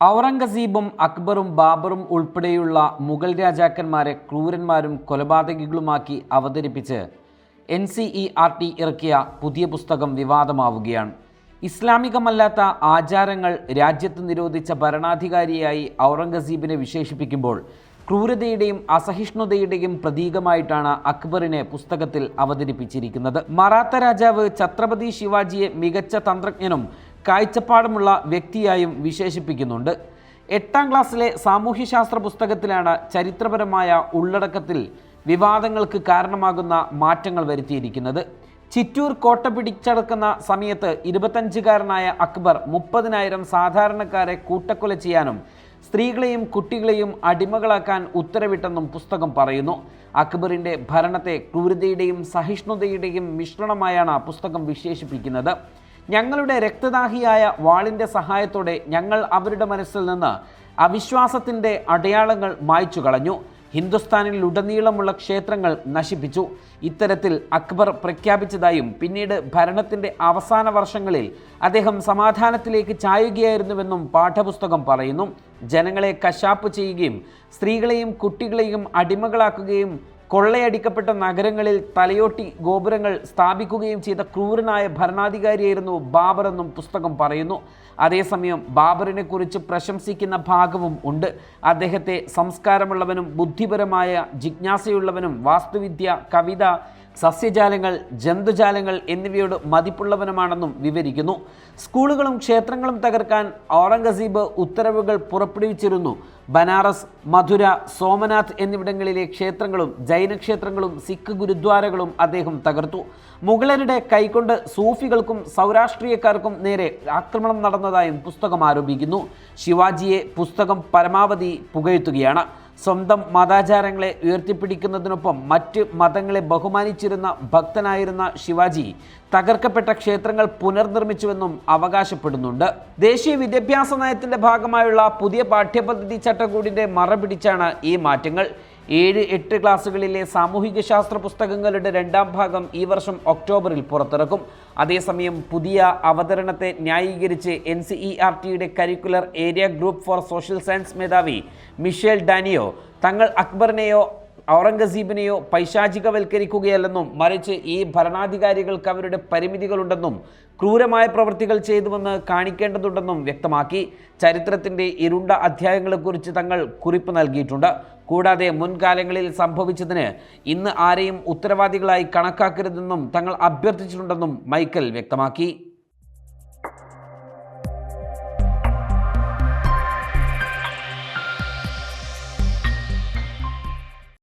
ഔറംഗസീബും അക്ബറും ബാബറും ഉൾപ്പെടെയുള്ള മുഗൾ രാജാക്കന്മാരെ ക്രൂരന്മാരും കൊലപാതകികളുമാക്കി അവതരിപ്പിച്ച് NCERT ഇറക്കിയ പുതിയ പുസ്തകം വിവാദമാവുകയാണ്. ഇസ്ലാമികമല്ലാത്ത ആചാരങ്ങൾ രാജ്യത്ത് നിരോധിച്ച ഭരണാധികാരിയായി ഔറംഗസീബിനെ വിശേഷിപ്പിക്കുമ്പോൾ ക്രൂരതയുടെയും അസഹിഷ്ണുതയുടെയും പ്രതീകമായിട്ടാണ് അക്ബറിനെ പുസ്തകത്തിൽ അവതരിപ്പിച്ചിരിക്കുന്നത്. മറാത്ത രാജാവ് ഛത്രപതി ശിവാജിയെ മികച്ച തന്ത്രജ്ഞനും കാഴ്ചപ്പാടുമുള്ള വ്യക്തിയായും വിശേഷിപ്പിക്കുന്നുണ്ട്. 8ാം ക്ലാസ്സിലെ സാമൂഹ്യശാസ്ത്ര പുസ്തകത്തിലാണ് ചരിത്രപരമായ ഉള്ളടക്കത്തിൽ വിവാദങ്ങൾക്ക് കാരണമാകുന്ന മാറ്റങ്ങൾ വരുത്തിയിരിക്കുന്നത്. ചിറ്റൂർ കോട്ട പിടിച്ചടക്കുന്ന സമയത്ത് 25കാരനായ അക്ബർ 30,000 സാധാരണക്കാരെ കൂട്ടക്കൊല ചെയ്യാനും സ്ത്രീകളെയും കുട്ടികളെയും അടിമകളാക്കാൻ ഉത്തരവിട്ടെന്നും പുസ്തകം പറയുന്നു. അക്ബറിൻ്റെ ഭരണത്തെ ക്രൂരതയുടെയും സഹിഷ്ണുതയുടെയും മിശ്രണമായാണ് പുസ്തകം വിശേഷിപ്പിക്കുന്നത്. ഞങ്ങളുടെ രക്തദാഹിയായ വാളിൻ്റെ സഹായത്തോടെ ഞങ്ങൾ അവരുടെ മനസ്സിൽ നിന്ന് അവിശ്വാസത്തിൻ്റെ അടയാളങ്ങൾ മായ്ച്ചു കളഞ്ഞു. ഹിന്ദുസ്ഥാനിലുടനീളമുള്ള ക്ഷേത്രങ്ങൾ നശിപ്പിച്ചു. ഇത്തരത്തിൽ അക്ബർ പ്രഖ്യാപിച്ചതായും പിന്നീട് ഭരണത്തിൻ്റെ അവസാന വർഷങ്ങളിൽ അദ്ദേഹം സമാധാനത്തിലേക്ക് ചായുകയായിരുന്നുവെന്നും പാഠപുസ്തകം പറയുന്നു. ജനങ്ങളെ കശാപ്പ് ചെയ്യുകയും സ്ത്രീകളെയും കുട്ടികളെയും അടിമകളാക്കുകയും കൊള്ളയടിക്കപ്പെട്ട നഗരങ്ങളിൽ തലയോട്ടി ഗോപുരങ്ങൾ സ്ഥാപിക്കുകയും ചെയ്ത ക്രൂരനായ ഭരണാധികാരിയായിരുന്നു ബാബർ എന്നും പുസ്തകം പറയുന്നു. അതേസമയം ബാബറിനെ കുറിച്ച് പ്രശംസിക്കുന്ന ഭാഗവും ഉണ്ട്. അദ്ദേഹത്തെ സംസ്കാരമുള്ളവനും ബുദ്ധിപരമായ ജിജ്ഞാസയുള്ളവനും വാസ്തുവിദ്യ, കവിത, സസ്യജാലങ്ങൾ, ജന്തുജാലങ്ങൾ എന്നിവയോട് മതിപ്പുള്ളവനുമാണെന്നും വിവരിക്കുന്നു. സ്കൂളുകളും ക്ഷേത്രങ്ങളും തകർക്കാൻ ഔറംഗസീബ് ഉത്തരവുകൾ പുറപ്പെടുവിച്ചിരുന്നു. ബനാറസ്, മധുര, സോമനാഥ് എന്നിവിടങ്ങളിലെ ക്ഷേത്രങ്ങളും ജൈനക്ഷേത്രങ്ങളും സിഖ് ഗുരുദ്വാരകളും അദ്ദേഹം തകർത്തു. മുഗളരുടെ കൈകൊണ്ട് സൂഫികൾക്കും സൗരാഷ്ട്രീയക്കാർക്കും നേരെ ആക്രമണം നടന്നതായും പുസ്തകം ആരോപിക്കുന്നു. ശിവാജിയെ പുസ്തകം പരമാവധി പുകഴ്ത്തുകയാണ്. സ്വന്തം മതാചാരങ്ങളെ ഉയർത്തിപ്പിടിക്കുന്നതിനൊപ്പം മറ്റ് മതങ്ങളെ ബഹുമാനിച്ചിരുന്ന ഭക്തനായിരുന്ന ശിവാജി തകർക്കപ്പെട്ട ക്ഷേത്രങ്ങൾ പുനർനിർമ്മിച്ചുവെന്നും അവകാശപ്പെടുന്നുണ്ട്. ദേശീയ വിദ്യാഭ്യാസ നയത്തിൻ്റെ ഭാഗമായുള്ള പുതിയ പാഠ്യപദ്ധതി ചട്ടക്കൂടിൻ്റെ മറ പിടിച്ചാണ് ഈ മാറ്റങ്ങൾ. 7-8 ക്ലാസ്സുകളിലെ സാമൂഹികശാസ്ത്ര പുസ്തകങ്ങളുടെ 2ാം ഭാഗം ഈ വർഷം ഒക്ടോബറിൽ പുറത്തിറക്കും. അതേസമയം പുതിയ അവതരണത്തെ ന്യായീകരിച്ച് NCERTയുടെ curricular area group for social science മേധാവി മിഷേൽ ഡാനിയോ തങ്ങൾ അക്ബറിനെയോ ഔറംഗസീബിനെയോ പൈശാചികവൽക്കരിക്കുകയല്ലെന്നും മറിച്ച് ഈ ഭരണാധികാരികൾക്ക് അവരുടെ പരിമിതികളുണ്ടെന്നും ക്രൂരമായ പ്രവൃത്തികൾ ചെയ്തുവെന്ന് കാണിക്കേണ്ടതുണ്ടെന്നും വ്യക്തമാക്കി. ചരിത്രത്തിൻ്റെ ഇരുണ്ട അധ്യായങ്ങളെക്കുറിച്ച് തങ്ങൾ കുറിപ്പ് നൽകിയിട്ടുണ്ട്. കൂടാതെ മുൻകാലങ്ങളിൽ സംഭവിച്ചതിന് ഇന്ന് ആരെയും ഉത്തരവാദികളായി കണക്കാക്കരുതെന്നും തങ്ങൾ അഭ്യർത്ഥിച്ചിട്ടുണ്ടെന്നും മൈക്കൽ വ്യക്തമാക്കി.